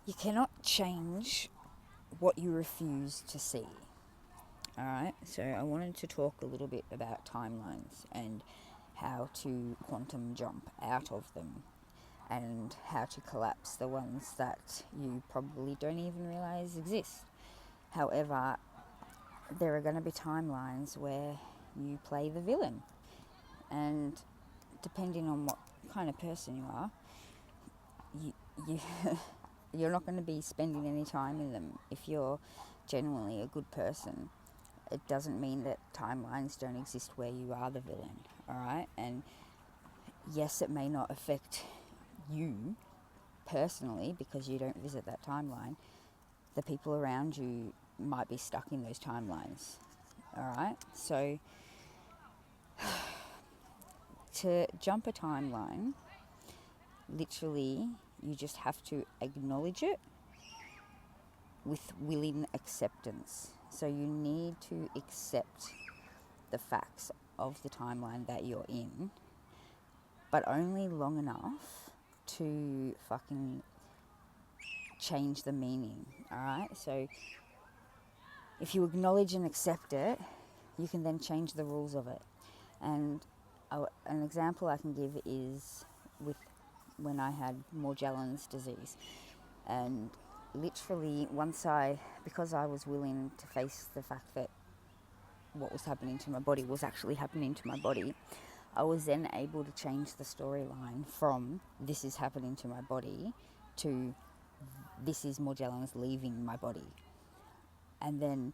You cannot change what you refuse to see. Alright, so I wanted to talk a little bit about timelines and how to quantum jump out of them and how to collapse the ones that you probably don't even realize exist. However, there are going to be timelines where you play the villain, and depending on what kind of person you are, you you're not going to be spending any time in them. If you're genuinely a good person, it doesn't mean that timelines don't exist where you are the villain, all right? And yes, it may not affect you personally because you don't visit that timeline. The people around you might be stuck in those timelines, all right? So to jump a timeline, literally, you just have to acknowledge it with willing acceptance. So you need to accept the facts of the timeline that you're in, but only long enough to fucking change the meaning, all right? So if you acknowledge and accept it, you can then change the rules of it. And an example I can give is with when I had Morgellons disease. And literally because I was willing to face the fact that what was happening to my body was actually happening to my body, I was then able to change the storyline from this is happening to my body to this is Morgellons leaving my body. And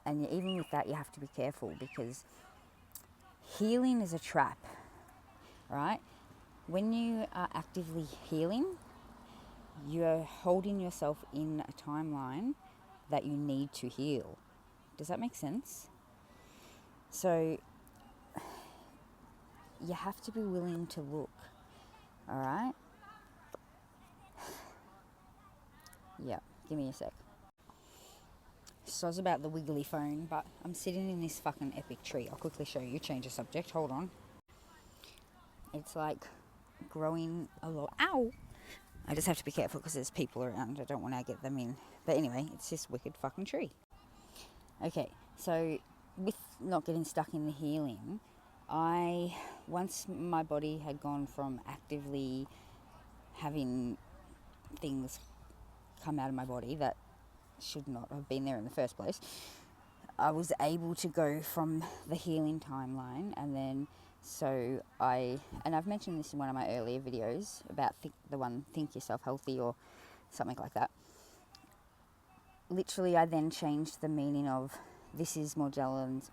even with that, you have to be careful because healing is a trap, right? When you are actively healing, you're holding yourself in a timeline that you need to heal. Does that make sense? So you have to be willing to look, all right? Yeah, give me a sec. So it's about the wiggly phone, but I'm sitting in this fucking epic tree. I'll quickly show you, change the subject, hold on. It's like growing a lot. Ow! I just have to be careful because there's people around. I don't want to get them in. But anyway, it's this wicked fucking tree. Okay, so with not getting stuck in the healing, once my body had gone from actively having things come out of my body that should not have been there in the first place, I was able to go from the healing timeline, and then and I've mentioned this in one of my earlier videos about Think Yourself Healthy or something like that. Literally, I then changed the meaning of this is Morgellons,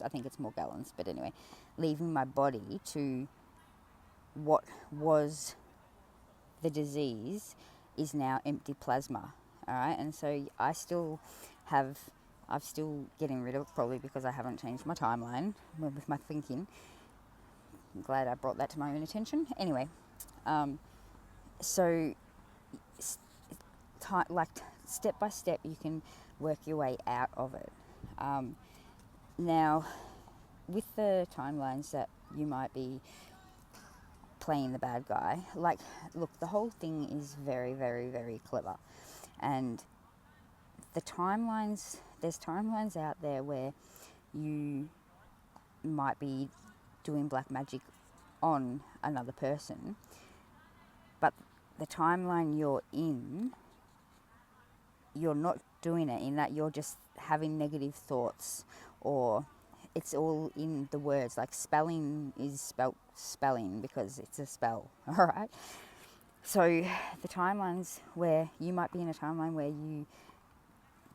I think it's Morgellons, but anyway, leaving my body to what was the disease is now empty plasma, all right? And so I'm still getting rid of it, probably because I haven't changed my timeline with my thinking. I'm glad I brought that to my own attention. Anyway, so step by step, you can work your way out of it. Now, with the timelines that you might be playing the bad guy, look, the whole thing is very, very, very clever. And there's timelines out there where you might be doing black magic on another person, but the timeline you're in, you're not doing it in that you're just having negative thoughts, or it's all in the words. Like spelling is spelt spelling because it's a spell, all right? So the timelines where you might be in a timeline where you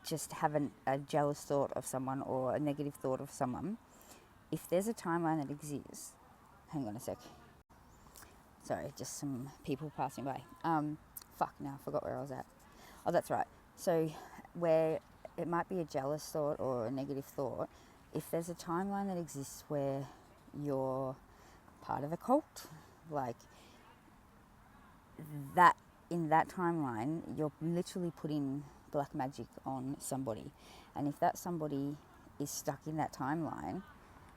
just have a jealous thought of someone or a negative thought of someone, if there's a timeline that exists, hang on a sec. Sorry, just some people passing by. Now I forgot where I was at. Oh, that's right. So where it might be a jealous thought or a negative thought, if there's a timeline that exists where you're part of a cult, like that, in that timeline, you're literally putting black magic on somebody. And if that somebody is stuck in that timeline,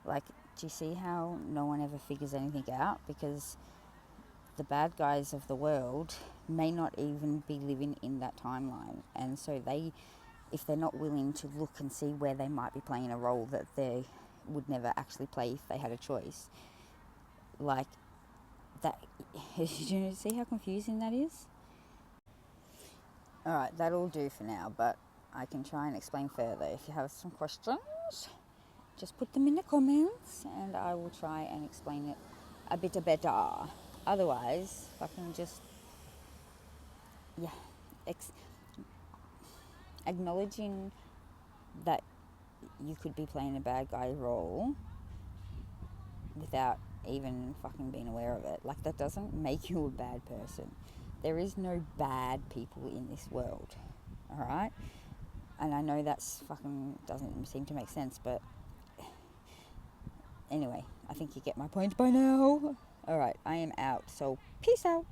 like, do you see how no one ever figures anything out? Because the bad guys of the world may not even be living in that timeline, and so if they're not willing to look and see where they might be playing a role that they would never actually play if they had a choice, like that. Do you see how confusing that is? Alright, that'll do for now, but I can try and explain further. If you have some questions, just put them in the comments and I will try and explain it a bit better. Otherwise, fucking just, yeah, acknowledging that you could be playing a bad guy role without even fucking being aware of it. Like, that doesn't make you a bad person. There is no bad people in this world, alright? And I know that's fucking doesn't seem to make sense, but anyway, I think you get my point by now. Alright, I am out, so peace out.